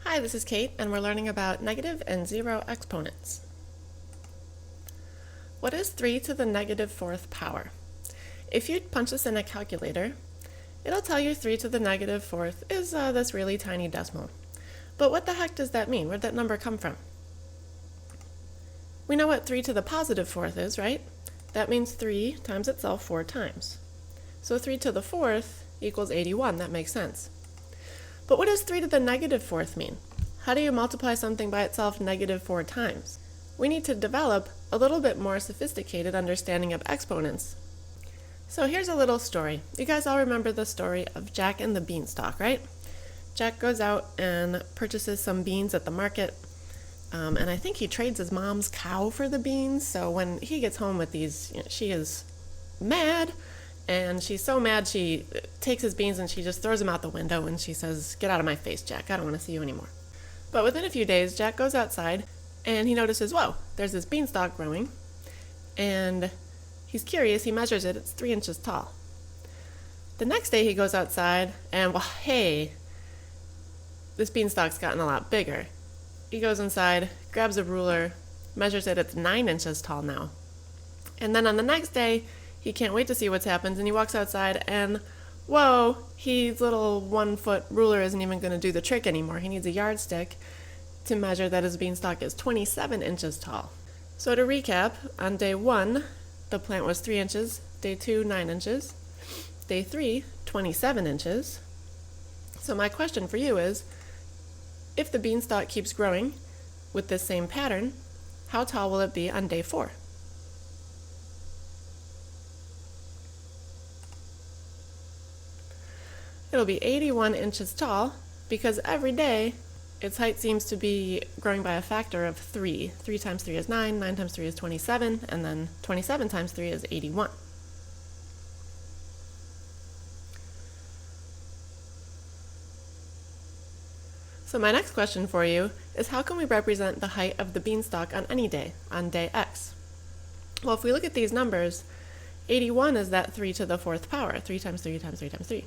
Hi, this is Kate, and we're learning about negative and zero exponents. What is 3 to the negative fourth power? If you punch this in a calculator, it'll tell you 3 to the negative fourth is this really tiny decimal. But what the heck does that mean? Where'd that number come from? We know what 3 to the positive fourth is, right? That means 3 times itself 4 times. So 3 to the fourth equals 81. That makes sense. But what does 3 to the negative fourth mean? How do you multiply something by itself negative 4 times? We need to develop a little bit more sophisticated understanding of exponents. So here's a little story. You guys all remember the story of Jack and the beanstalk, right? Jack goes out and purchases some beans at the market, and I think he trades his mom's cow for the beans. So when he gets home with these, she is mad. And she's so mad she takes his beans and she just throws them out the window and she says, "Get out of my face, Jack. I don't want to see you anymore." But within a few days, Jack goes outside and he notices, whoa, there's this beanstalk growing. And he's curious. He measures it. It's 3 inches tall. The next day he goes outside and, well, hey, this beanstalk's gotten a lot bigger. He goes inside, grabs a ruler, measures it. It's 9 inches tall now. And then on the next day, he can't wait to see what's happened, and he walks outside and, whoa, his little 1-foot ruler isn't even going to do the trick anymore. He needs a yardstick to measure that his beanstalk is 27 inches tall. So to recap, on day 1, the plant was 3 inches, day 2, 9 inches, day 3, 27 inches. So my question for you is, if the beanstalk keeps growing with this same pattern, how tall will it be on day 4? It'll be 81 inches tall because every day its height seems to be growing by a factor of 3. 3 times 3 is 9, 9 times 3 is 27, and then 27 times 3 is 81. So my next question for you is, how can we represent the height of the beanstalk on any day, on day X? Well, if we look at these numbers, 81 is that 3 to the fourth power, 3 times 3 times 3 times 3.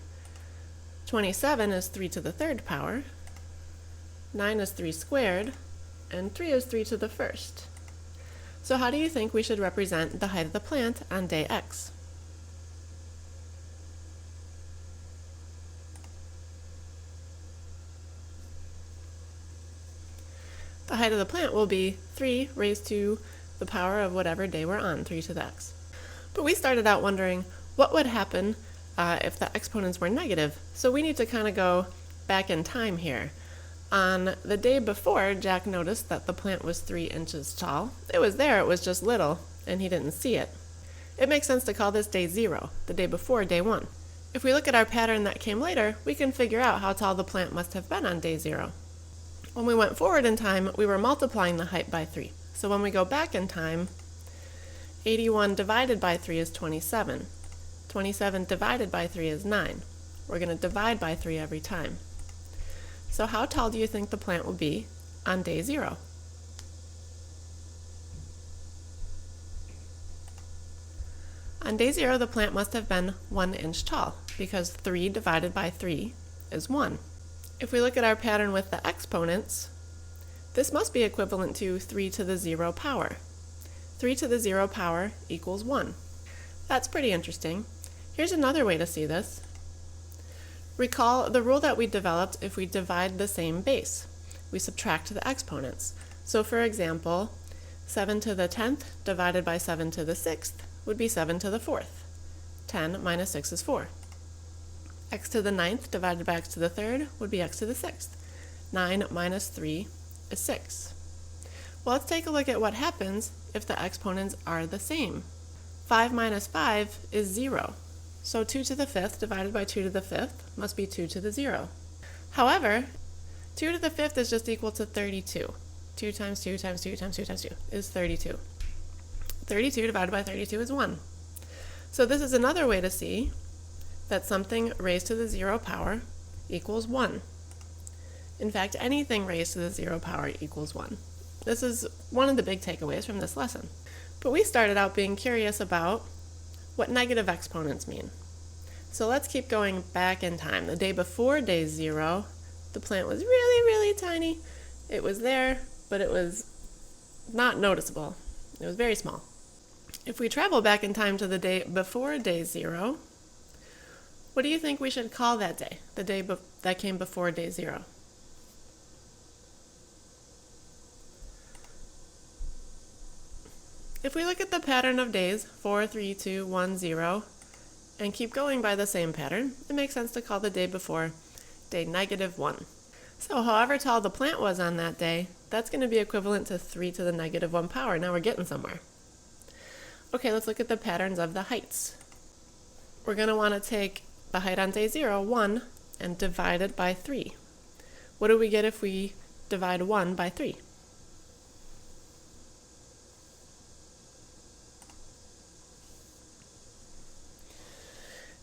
27 is 3 to the third power, 9 is 3 squared, and 3 is 3 to the first. So how do you think we should represent the height of the plant on day X? The height of the plant will be 3 raised to the power of whatever day we're on, 3 to the x. But we started out wondering what would happen if the exponents were negative. So we need to kind of go back in time here. On the day before, Jack noticed that the plant was 3 inches tall. It was there, it was just little, and he didn't see it. It makes sense to call this day 0, the day before day 1. If we look at our pattern that came later, we can figure out how tall the plant must have been on day 0. When we went forward in time, we were multiplying the height by 3. So when we go back in time, 81 divided by 3 is 27. 27 divided by 3 is 9. We're going to divide by 3 every time. So how tall do you think the plant will be on day 0? On day 0, the plant must have been 1 inch tall, because 3 divided by 3 is 1. If we look at our pattern with the exponents, this must be equivalent to 3 to the 0 power. 3 to the 0 power equals 1. That's pretty interesting. Here's another way to see this. Recall the rule that we developed if we divide the same base. We subtract the exponents. So for example, 7 to the 10th divided by 7 to the 6th would be 7 to the 4th. 10 minus 6 is 4. X to the 9th divided by x to the 3rd would be x to the 6th. 9 minus 3 is 6. Well, let's take a look at what happens if the exponents are the same. 5 minus 5 is 0. So 2 to the 5th divided by 2 to the 5th must be 2 to the 0. However, 2 to the 5th is just equal to 32. 2 times 2 times 2 times 2 times 2 is 32. 32 divided by 32 is 1. So this is another way to see that something raised to the 0 power equals 1. In fact, anything raised to the 0 power equals 1. This is one of the big takeaways from this lesson. But we started out being curious about what negative exponents mean. So let's keep going back in time. The day before day 0, The plant was really, really tiny. It was there, but it was not noticeable. It was very small. If we travel back in time to the day before day 0, what do you think we should call that day? The day that came before day 0? If we look at the pattern of days 4, 3, 2, 1, 0, and keep going by the same pattern, it makes sense to call the day before day -1. So however tall the plant was on that day, that's going to be equivalent to 3 to the -1 power. Now we're getting somewhere. Okay, let's look at the patterns of the heights. We're going to want to take the height on day 0, 1, and divide it by 3. What do we get if we divide 1 by 3?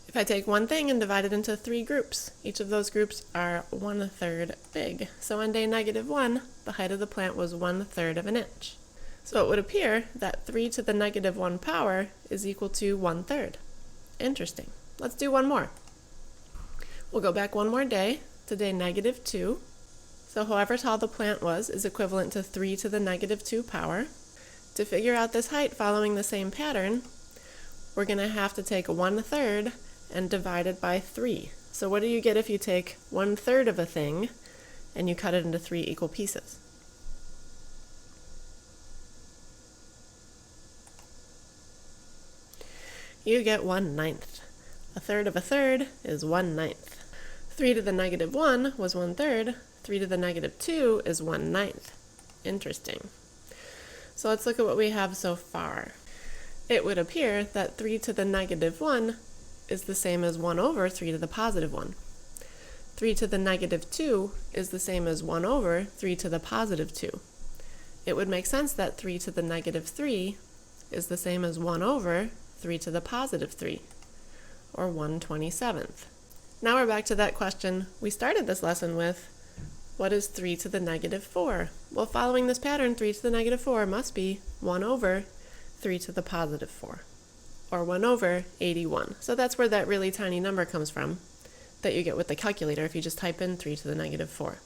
If I take one thing and divide it into 3 groups, each of those groups are 1/3 big. So on day -1, the height of the plant was 1/3 of an inch. So it would appear that 3 to the -1 power is equal to 1/3. Interesting. Let's do one more. We'll go back one more day to day -2. So however tall the plant was is equivalent to 3 to the -2 power. To figure out this height following the same pattern, we're going to have to take 1/3 and divide it by 3. So what do you get if you take 1/3 of a thing and you cut it into 3 equal pieces? You get 1/9. 1/3 of a third is 1/9. 3 to the -1 was 1/3. 3 to the -2 is 1/9. Interesting. So let's look at what we have so far. It would appear that 3 to the -1 is the same as 1/3 to the +1. 3 to the -2 is the same as 1/3 to the +2. It would make sense that 3 to the -3 is the same as 1/3 to the +3, or 1/27th. Now we're back to that question we started this lesson with. What is 3 to the -4? Well, following this pattern, 3 to the -4 must be 1/3 to the +4. Or 1/81. So that's where that really tiny number comes from that you get with the calculator if you just type in 3 to the -4.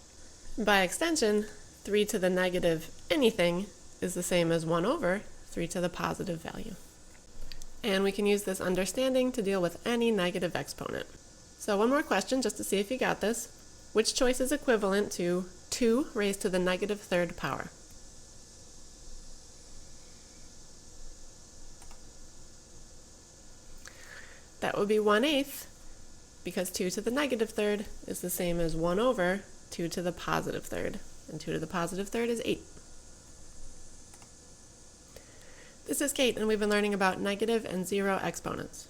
By extension, 3 to the negative anything is the same as 1/3 to the positive value. And we can use this understanding to deal with any negative exponent. So one more question just to see if you got this. Which choice is equivalent to 2 raised to the -3rd power? That would be 1/8, because 2 to the -3rd is the same as 1/2 to the +3rd, and 2 to the +3rd is 8. This is Kate, and we've been learning about negative and zero exponents.